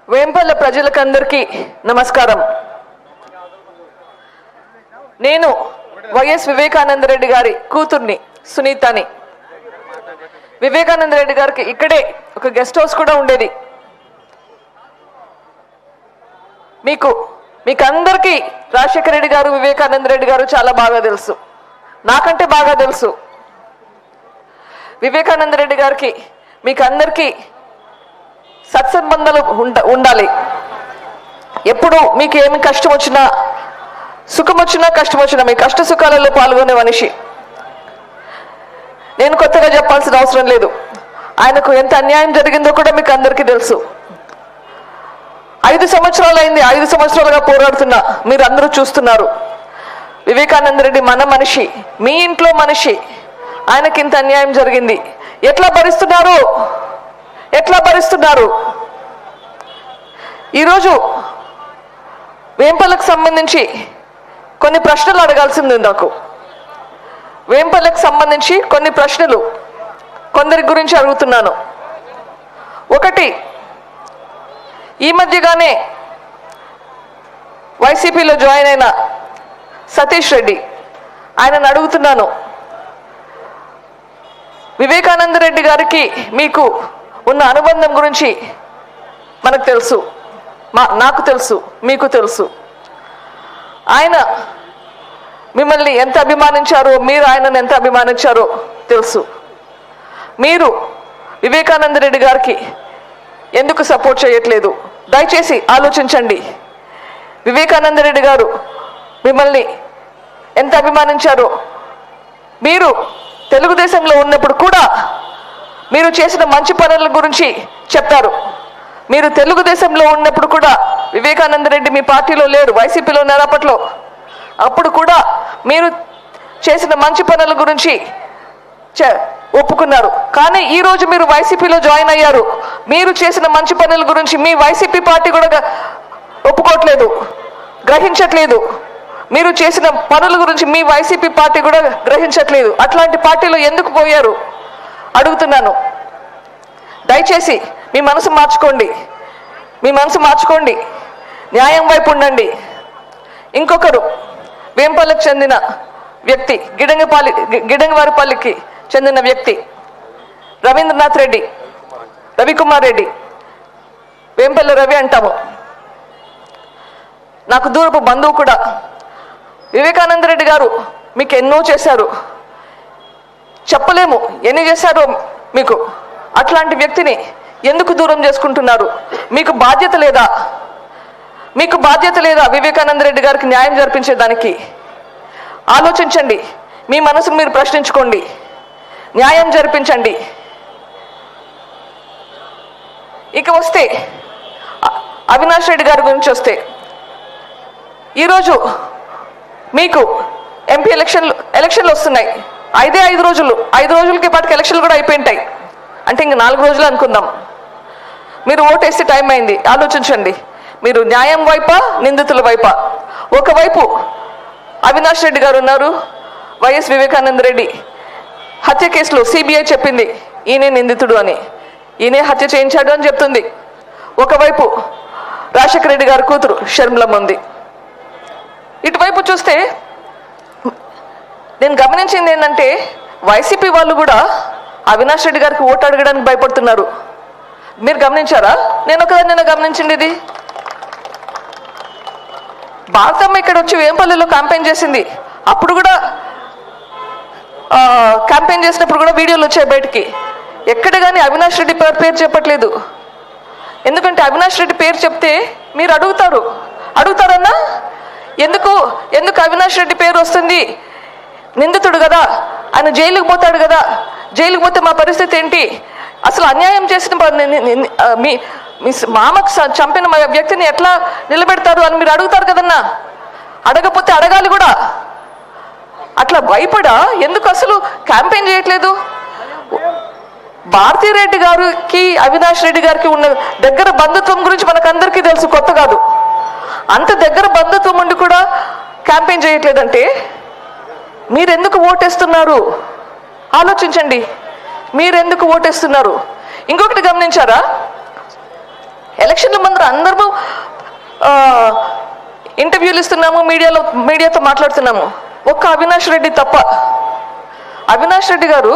వేంపల్ల ప్రజలకందరికీ నమస్కారం. నేను వైఎస్ వివేకానంద రెడ్డి గారి కూతుర్ని సునీతని. వివేకానంద రెడ్డి గారికి ఇక్కడే ఒక గెస్ట్ హౌస్ కూడా ఉండేది. మీకందరికీ రాజశేఖర రెడ్డి గారు, వివేకానంద రెడ్డి గారు చాలా బాగా తెలుసు, నాకంటే బాగా తెలుసు. వివేకానంద రెడ్డి గారికి మీకందరికీ సత్సంబంధాలు ఉండాలి. ఎప్పుడు మీకు ఏమి కష్టం వచ్చినా, సుఖం వచ్చినా, కష్టం వచ్చినా మీ కష్ట సుఖాలలో పాల్గొనే మనిషి. నేను కొత్తగా చెప్పాల్సిన అవసరం లేదు. ఆయనకు ఎంత అన్యాయం జరిగిందో కూడా మీకు అందరికీ తెలుసు. 5 సంవత్సరాలు అయింది, 5 సంవత్సరాలుగా పోరాడుతున్నా మీరు అందరూ చూస్తున్నారు. వివేకానంద రెడ్డి మన మనిషి, మీ ఇంట్లో మనిషి. ఆయనకి ఇంత అన్యాయం జరిగింది. ఎట్లా భరిస్తున్నారు? ఈరోజు వేంపల్లకు సంబంధించి కొన్ని ప్రశ్నలు అడగాల్సింది నాకు. వేంపల్లకు సంబంధించి కొన్ని ప్రశ్నలు కొందరి గురించి అడుగుతున్నాను. ఒకటి, ఈ మధ్యగానే వైసీపీలో జాయిన్ అయిన సతీష్ రెడ్డి, ఆయనను అడుగుతున్నాను. వివేకానంద రెడ్డి గారికి మీకు ఉన్న అనుబంధం గురించి మనకు తెలుసు, నాకు తెలుసు, మీకు తెలుసు. ఆయన మిమ్మల్ని ఎంత అభిమానించారో, మీరు ఆయనను ఎంత అభిమానించారో తెలుసు. మీరు వివేకానంద రెడ్డి గారికి ఎందుకు సపోర్ట్ చేయట్లేదు? దయచేసి ఆలోచించండి. వివేకానంద రెడ్డి గారు మిమ్మల్ని ఎంత అభిమానించారో, మీరు తెలుగుదేశంలో ఉన్నప్పుడు కూడా మీరు చేసిన మంచి పనుల గురించి చెప్తారు. మీరు తెలుగుదేశంలో ఉన్నప్పుడు కూడా వివేకానంద రెడ్డి మీ పార్టీలో లేరు, వైసీపీలో ఉన్నారు అప్పట్లో. అప్పుడు కూడా మీరు చేసిన మంచి పనుల గురించి ఒప్పుకున్నారు. కానీ ఈరోజు మీరు వైసీపీలో జాయిన్ అయ్యారు. మీరు చేసిన మంచి పనుల గురించి మీ వైసీపీ పార్టీ కూడా ఒప్పుకోవట్లేదు, గ్రహించట్లేదు. మీరు చేసిన పనుల గురించి మీ వైసీపీ పార్టీ కూడా గ్రహించట్లేదు. అట్లాంటి పార్టీలో ఎందుకు పోయారు అడుగుతున్నాను. దయచేసి మీ మనసు మార్చుకోండి, న్యాయం వైపు ఉండండి. ఇంకొకరు, వేంపల్లికి చెందిన వ్యక్తి, గిడంగవారిపల్లికి చెందిన వ్యక్తి రవీంద్రనాథ్ రెడ్డి, రవికుమార్ రెడ్డి, వేంపల్లి రవి అంటాము. నాకు దూరపు బంధువు కూడా. వివేకానంద రెడ్డి గారు మీకు ఎన్నో చేశారు, చెప్పలేము ఎన్ని చేశారో మీకు. అట్లాంటి వ్యక్తిని ఎందుకు దూరం చేసుకుంటున్నారు? మీకు బాధ్యత లేదా వివేకానంద రెడ్డి గారికి న్యాయం జరిపించేదానికి? ఆలోచించండి, మీ మనసును మీరు ప్రశ్నించుకోండి, న్యాయం జరిపించండి. ఇక వస్తే అవినాష్ రెడ్డి గారి గురించి వస్తే, ఈరోజు మీకు ఎంపీ ఎలక్షన్లు వస్తున్నాయి. 5 రోజులకి పాటికి ఎలక్షన్లు కూడా అయిపోయింటాయి. అంటే ఇంక 4 రోజులు అనుకుందాం. మీరు ఓటేస్తే టైం అయింది. ఆలోచించండి, మీరు న్యాయం వైపా, నిందితుల వైపా? ఒకవైపు అవినాష్ రెడ్డి గారు ఉన్నారు. వైఎస్ వివేకానంద రెడ్డి హత్య కేసులో సిబిఐ చెప్పింది ఈయనే నిందితుడు అని, ఈయనే హత్య చేయించాడు అని చెప్తుంది. ఒకవైపు రాజశేఖర రెడ్డి గారి కూతురు షర్మిలమ్మ ఉంది. ఇటువైపు చూస్తే నేను గమనించింది ఏంటంటే, వైసీపీ వాళ్ళు కూడా అవినాష్ రెడ్డి గారికి ఓటు అడగడానికి భయపడుతున్నారు. మీరు గమనించారా? నేను ఒకదాన్ని గమనించింది. ఇది భారతమ్మ ఇక్కడ వచ్చి వేంపల్లిలో క్యాంపెయిన్ చేసింది. అప్పుడు కూడా క్యాంపెయిన్ చేసినప్పుడు కూడా వీడియోలు వచ్చాయి బయటికి. ఎక్కడ కానీ అవినాష్ రెడ్డి పేరు చెప్పట్లేదు. ఎందుకంటే అవినాష్ రెడ్డి పేరు చెప్తే మీరు అడుగుతారన్నా, ఎందుకు అవినాష్ రెడ్డి పేరు వస్తుంది? నిందితుడు కదా, ఆయన జైలుకు పోతాడు కదా, జైలుకు పోతే మా పరిస్థితి ఏంటి? అసలు అన్యాయం చేసిన మీ మామకు చంపిన వ్యక్తిని ఎట్లా నిలబెడతారు అని మీరు అడుగుతారు కదన్నా. అడగపోతే అడగాలి కూడా. అట్లా భయపడా ఎందుకు అసలు క్యాంపెయిన్ చేయట్లేదు? భారతీరెడ్డి గారికి అవినాష్ రెడ్డి గారికి ఉన్న దగ్గర బంధుత్వం గురించి మనకందరికీ తెలుసు, కొత్త కాదు. అంత దగ్గర బంధుత్వం ఉండి కూడా క్యాంపెయిన్ చేయట్లేదంటే మీరెందుకు ఓటేస్తున్నారు? ఆలోచించండి, మీరెందుకు ఓటేస్తున్నారు? ఇంకొకటి గమనించారా, ఎలక్షన్ల ముందర అందరూ ఇంటర్వ్యూలు ఇస్తున్నాము, మీడియాతో మాట్లాడుతున్నాము, ఒక్క అవినాష్ రెడ్డి తప్ప. అవినాష్ రెడ్డి గారు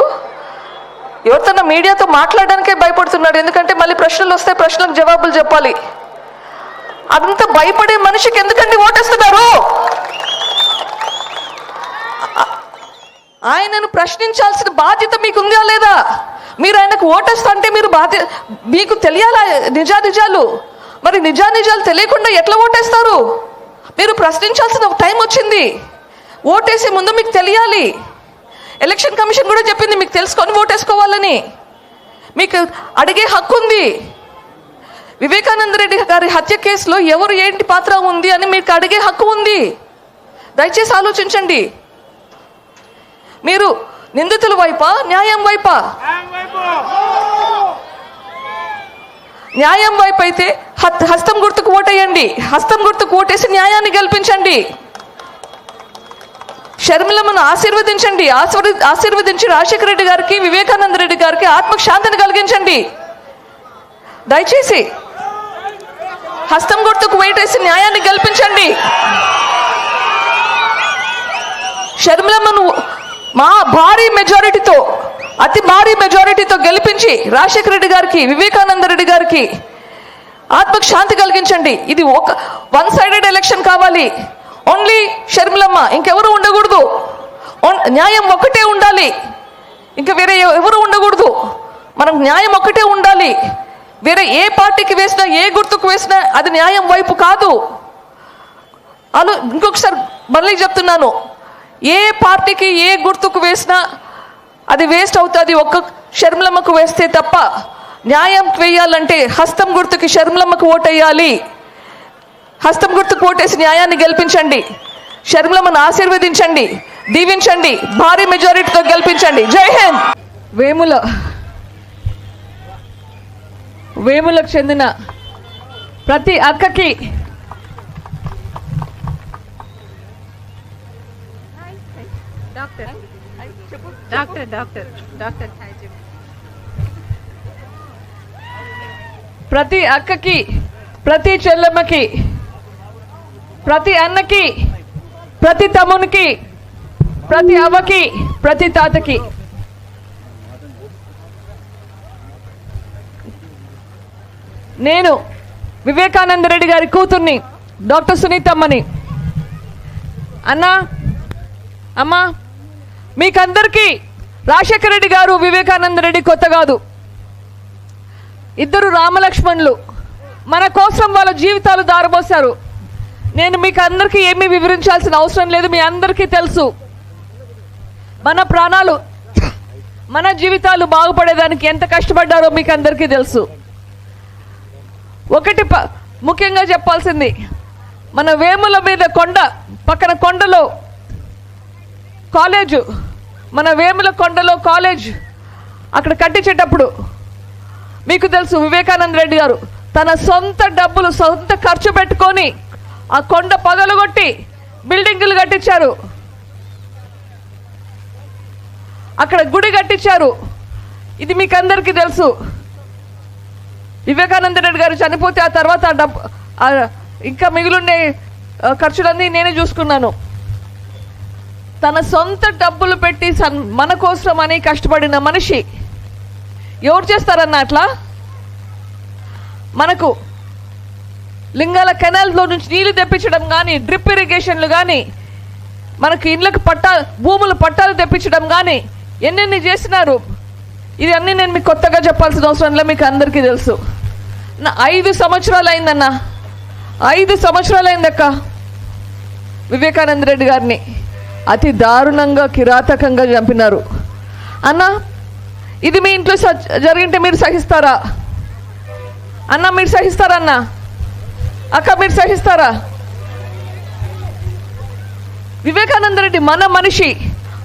ఎవరితోన్నా మీడియాతో మాట్లాడడానికే భయపడుతున్నాడు. ఎందుకంటే మళ్ళీ ప్రశ్నలు వస్తే ప్రశ్నలకు జవాబులు చెప్పాలి. అంత భయపడే మనిషికి ఎందుకండి ఓటేస్తున్నారు? ఆయనను ప్రశ్నించాల్సిన బాధ్యత మీకు ఉందా లేదా? మీరు ఆయనకు ఓటేస్తా అంటే మీకు తెలియాలా నిజాలు? మరి నిజాలు తెలియకుండా ఎట్లా ఓటేస్తారు? మీరు ప్రశ్నించాల్సిన టైం వచ్చింది. ఓటేసే ముందు మీకు తెలియాలి. ఎలక్షన్ కమిషన్ కూడా చెప్పింది మీకు తెలుసుకొని ఓటేసుకోవాలని. మీకు అడిగే హక్కు ఉంది. వివేకానంద రెడ్డి గారి హత్య కేసులో ఎవరు ఏంటి పాత్ర ఉంది అని మీకు అడిగే హక్కు ఉంది. దయచేసి ఆలోచించండి. మీరు నిందితుల వైపా, న్యాయం వైపా? న్యాయం వైపు అయితే హస్తం గుర్తుకు ఓటేయండి. హస్తం గుర్తుకు ఓటేసి న్యాయాన్ని గెలిపించండి. షర్మిలమ్మను ఆశీర్వదించి రాజశేఖర రెడ్డి గారికి, వివేకానంద రెడ్డి గారికి ఆత్మకు శాంతిని కలిగించండి. దయచేసి హస్తం గుర్తుకు ఓటేసి న్యాయాన్ని గెలిపించండి. షర్మిలమ్మను అతి భారీ మెజారిటీతో గెలిపించి రాజశేఖర రెడ్డి గారికి, వివేకానంద రెడ్డి గారికి ఆత్మకు శాంతి కలిగించండి. ఇది వన్ సైడెడ్ ఎలక్షన్ కావాలి. ఓన్లీ షర్మిలమ్మ, ఇంకెవరు ఉండకూడదు. న్యాయం ఒక్కటే ఉండాలి, ఇంకా వేరే ఎవరు ఉండకూడదు. మనం న్యాయం ఒక్కటే ఉండాలి. వేరే ఏ పార్టీకి వేసినా, ఏ గుర్తుకు వేసినా అది న్యాయం వైపు కాదు. ఇంకొకసారి మళ్ళీ చెప్తున్నాను, ఏ పార్టీకి ఏ గుర్తుకు వేసినా అది వేస్ట్ అవుతుంది. ఒక్క షర్మిలమ్మకు వేస్తే తప్ప. న్యాయం వేయాలంటే హస్తం గుర్తుకి షర్మిలమ్మకు ఓటేయాలి. హస్తం గుర్తుకు ఓటేసి న్యాయాన్ని గెలిపించండి. షర్మిలమ్మను ఆశీర్వదించండి, దీవించండి, భారీ మెజారిటీతో గెలిపించండి. జై హింద్. వేములకు చెందిన ప్రతి అక్కకి ప్రతి అక్కకి, ప్రతి చెల్లెమ్మకి, ప్రతి అన్నకి, ప్రతి తమ్మునికి, ప్రతి అవ్వకి, ప్రతి తాతకి నేను వివేకానంద రెడ్డి గారి కూతుర్ని డాక్టర్ సునీతమ్మని, అమ్మా మీకందరికీ రాజశేఖర రెడ్డి గారు, వివేకానంద రెడ్డి కొత్త కాదు. ఇద్దరు రామలక్ష్మణులు. మన కోసం వాళ్ళ జీవితాలు దారబోశారు. నేను మీకు అందరికీ ఏమీ వివరించాల్సిన అవసరం లేదు. మీ అందరికీ తెలుసు మన ప్రాణాలు, మన జీవితాలు బాగుపడేదానికి ఎంత కష్టపడ్డారో మీకు అందరికీ తెలుసు. ఒకటి ముఖ్యంగా చెప్పాల్సింది, మన వేముల మీద పక్కన కొండలో కాలేజు, మన వేముల కొండలో కాలేజ్ అక్కడ కట్టించేటప్పుడు మీకు తెలుసు, వివేకానంద రెడ్డి గారు తన సొంత డబ్బులు, సొంత ఖర్చు పెట్టుకొని ఆ కొండ పగలగొట్టి బిల్డింగులు కట్టించారు. అక్కడ గుడి కట్టించారు. ఇది మీకు అందరికీ తెలుసు. వివేకానంద రెడ్డి గారు చనిపోతే ఆ తర్వాత ఇంకా మిగిలిండే ఖర్చులన్నీ నేనే చూసుకున్నాను. తన సొంత డబ్బులు పెట్టి మన కోసం అని కష్టపడిన మనిషి ఎవరు చేస్తారన్న అట్లా? మనకు లింగాల కెనాల్లో నుంచి నీళ్లు తెప్పించడం కానీ, డ్రిప్ ఇరిగేషన్లు కానీ, మనకు ఇళ్ళకు భూములు పట్టాలు తెప్పించడం కానీ ఎన్నెన్ని చేసినారు. ఇది అన్నీ నేను మీకు కొత్తగా చెప్పాల్సిన అవసరం లేదు, మీకు అందరికీ తెలుసు. 5 సంవత్సరాలు అయిందన్న, 5 సంవత్సరాలు అయిందక్క వివేకానంద రెడ్డి గారిని అతి దారుణంగా, కిరాతకంగా చంపినారు. అన్న ఇది మీ ఇంట్లో జరిగింటే మీరు సహిస్తారా అన్న? మీరు సహిస్తారా అన్న? అక్క మీరు సహిస్తారా? వివేకానంద రెడ్డి మన మనిషి,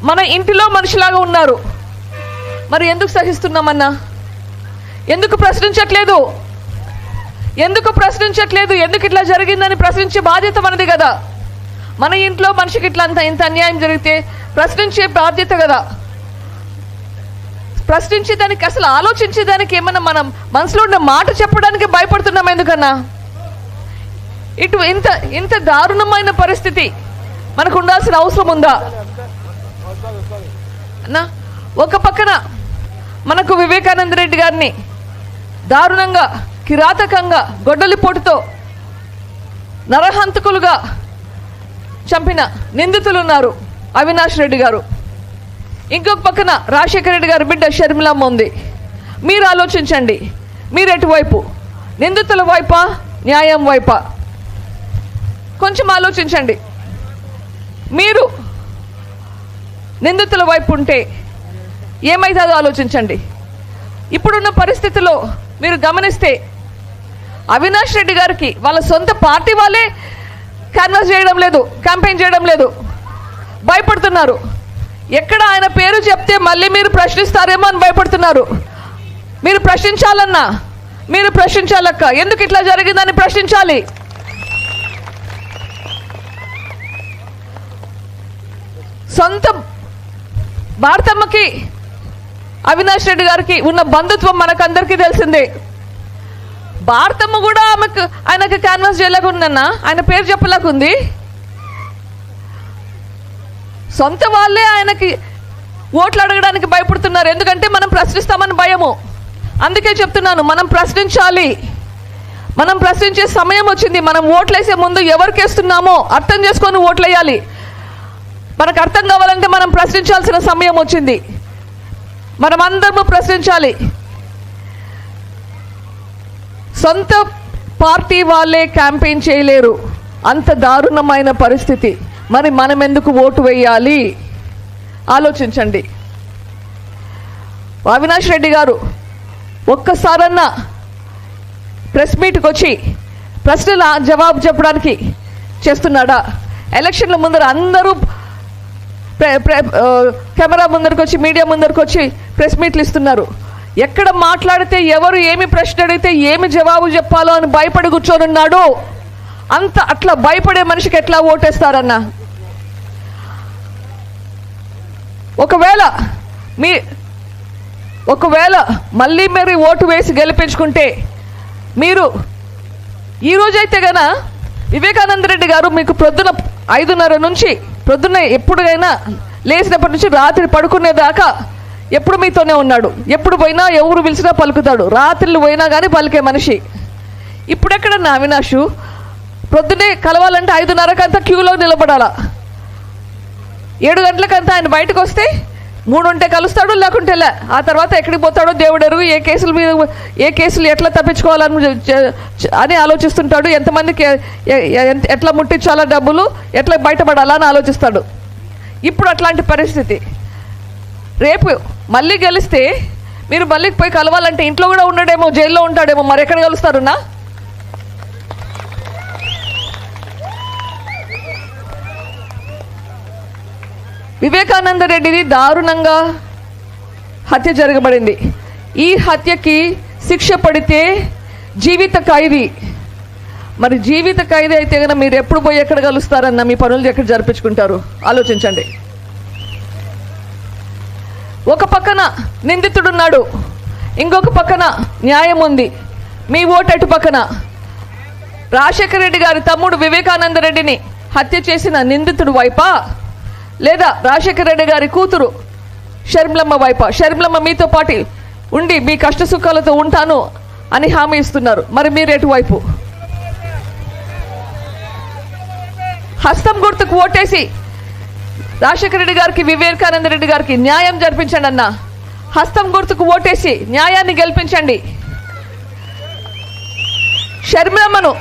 మన ఇంటిలో మనిషిలాగా ఉన్నారు. మరి ఎందుకు సహిస్తున్నామన్నా? ఎందుకు ప్రశ్నించట్లేదు? ఎందుకు ఇట్లా జరిగిందని ప్రశ్నించే బాధ్యత మనది కదా. మన ఇంట్లో మనిషికి ఇంత అన్యాయం జరిగితే ప్రశ్నించే బాధ్యత కదా. ప్రశ్నించేదానికి, అసలు ఆలోచించేదానికి, ఏమన్నా మనం మనసులో ఉన్న మాట చెప్పడానికి భయపడుతున్నాం ఎందుకన్నా? ఇటు ఇంత దారుణమైన పరిస్థితి మనకు ఉండాల్సిన అవసరం ఉందా అన్నా? ఒక పక్కన మనకు వివేకానంద రెడ్డి గారిని దారుణంగా, కిరాతకంగా, గొడ్డలిపోటుతో నరహంతకులుగా చంపిన నిందితులు ఉన్నారు, అవినాష్ రెడ్డి గారు. ఇంకొక పక్కన రాజశేఖర రెడ్డి గారి బిడ్డ షర్మిలమ్మ ఉంది. మీరు ఆలోచించండి, మీరు ఎటువైపు? నిందితుల వైపా, న్యాయం వైపా? కొంచెం ఆలోచించండి. మీరు నిందితుల వైపు ఉంటే ఏమైతుందో ఆలోచించండి. ఇప్పుడున్న పరిస్థితిలో మీరు గమనిస్తే అవినాష్ రెడ్డి గారికి వాళ్ళ సొంత పార్టీ వాళ్ళే క్యాన్వాస్ చేయడం లేదు, క్యాంపెయిన్ చేయడం లేదు, భయపడుతున్నారు. ఎక్కడ ఆయన పేరు చెప్తే మళ్ళీ మీరు ప్రశ్నిస్తారేమో అని భయపడుతున్నారు. మీరు ప్రశ్నించాలన్నా, మీరు ప్రశ్నించాలక్క, ఎందుకు ఇట్లా జరిగిందని ప్రశ్నించాలి. సొంత భారతమ్మకి అవినాష్ రెడ్డి గారికి ఉన్న బంధుత్వం మనకందరికీ తెలిసిందే. భారతమ్మ కూడా ఆయనకి క్యాన్వాస్ చేయలేకుండా, ఆయన పేరు చెప్పలేకుంది. సొంత వాళ్ళే ఆయనకి ఓట్లు అడగడానికి భయపడుతున్నారు. ఎందుకంటే మనం ప్రశ్నిస్తామని భయము. అందుకే చెప్తున్నాను, మనం ప్రశ్నించాలి. మనం ప్రశ్నించే సమయం వచ్చింది. మనం ఓట్లేసే ముందు ఎవరికి వేస్తున్నామో అర్థం చేసుకొని ఓట్లేయాలి. మనకు అర్థం కావాలంటే మనం ప్రశ్నించాల్సిన సమయం వచ్చింది. మనం అందరము ప్రశ్నించాలి. సొంత పార్టీ వాళ్ళే క్యాంపెయిన్ చేయలేరు, అంత దారుణమైన పరిస్థితి. మరి మనం ఎందుకు ఓటు వేయాలి? ఆలోచించండి. అవినాష్ రెడ్డి గారు ఒక్కసారన్నా ప్రెస్ మీట్కి వచ్చి ప్రశ్నల జవాబు చెప్పడానికి చేస్తున్నాడా? ఎలక్షన్ల ముందర అందరూ కెమెరా ముందరికి వచ్చి, మీడియా ముందరికి వచ్చి ప్రెస్ మీట్లు ఇస్తున్నారు. ఎక్కడ మాట్లాడితే, ఎవరు ఏమి ప్రశ్న అడిగితే ఏమి జవాబు చెప్పాలో అని భయపడి కూర్చొనున్నాడు. అట్లా భయపడే మనిషికి ఎట్లా ఓటేస్తారన్నా? ఒకవేళ మళ్ళీ మీరు ఓటు వేసి గెలిపించుకుంటే, మీరు ఈరోజైతే గన వివేకానంద రెడ్డి గారు మీకు ప్రొద్దున 5:30 నుంచి ప్రొద్దున ఎప్పుడైనా లేచినప్పటి నుంచి రాత్రి పడుకునేదాకా ఎప్పుడు మీతోనే ఉన్నాడు. ఎప్పుడు పోయినా, ఎవరు పిలిచినా పలుకుతాడు. రాత్రులు పోయినా కానీ పలికే మనిషి. ఇప్పుడెక్కడన్నా అవినాష్? ప్రొద్దునే కలవాలంటే 5:30కంతా క్యూలో నిలబడాలా. 7 గంటలకంతా ఆయన బయటకు వస్తే 3 ఉంటే కలుస్తాడు, లేకుంటే లే. ఆ తర్వాత ఎక్కడికి పోతాడో దేవుడు ఎరుగు. ఏ కేసులు ఎట్లా తప్పించుకోవాలని అని ఆలోచిస్తుంటాడు. ఎంతమందికి ఎట్లా ముట్టించాలా, డబ్బులు ఎట్లా బయటపడాలా అని ఆలోచిస్తాడు. ఇప్పుడు అట్లాంటి పరిస్థితి. రేపు మళ్ళీ గెలిస్తే మీరు మళ్ళీ పోయి కలవాలంటే ఇంట్లో కూడా ఉండడేమో, జైల్లో ఉంటాడేమో. మరి ఎక్కడ కలుస్తారున్నా? వివేకానంద రెడ్డిది దారుణంగా హత్య జరగబడింది. ఈ హత్యకి శిక్ష పడితే జీవిత ఖైదీ. మరి జీవిత ఖైదీ అయితే కనుక మీరు ఎప్పుడు పోయి ఎక్కడ కలుస్తారన్న, మీ పనులు ఎక్కడ జరిపించుకుంటారు? ఆలోచించండి. ఒక పక్కన నిందితుడున్నాడు, ఇంకొక పక్కన న్యాయం ఉంది. మీ ఓటు అటు పక్కన. రాజశేఖర రెడ్డి గారి తమ్ముడు వివేకానంద రెడ్డిని హత్య చేసిన నిందితుడు వైపా, లేదా రాజశేఖర రెడ్డి గారి కూతురు షర్మిలమ్మ వైపా? షర్మిలమ్మ మీతో పాటు ఉండి మీ కష్ట సుఖాలతో ఉంటాను అని హామీ ఇస్తున్నారు. మరి మీరు ఎటువైపు? హస్తం గుర్తుకు ఓటేసి రాజశేఖర రెడ్డి గారికి, వివేకానంద రెడ్డి గారికి న్యాయం జరిపించండి అన్న. హస్తం గుర్తుకు ఓటేసి న్యాయాన్ని గెలిపించండి. షర్మిలమ్మను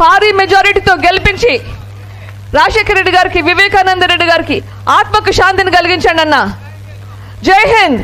భారీ మెజారిటీతో గెలిపించి రాజశేఖర రెడ్డి గారికి, వివేకానంద రెడ్డి గారికి ఆత్మకు శాంతిని కలిగించండి అన్న. జై హింద్.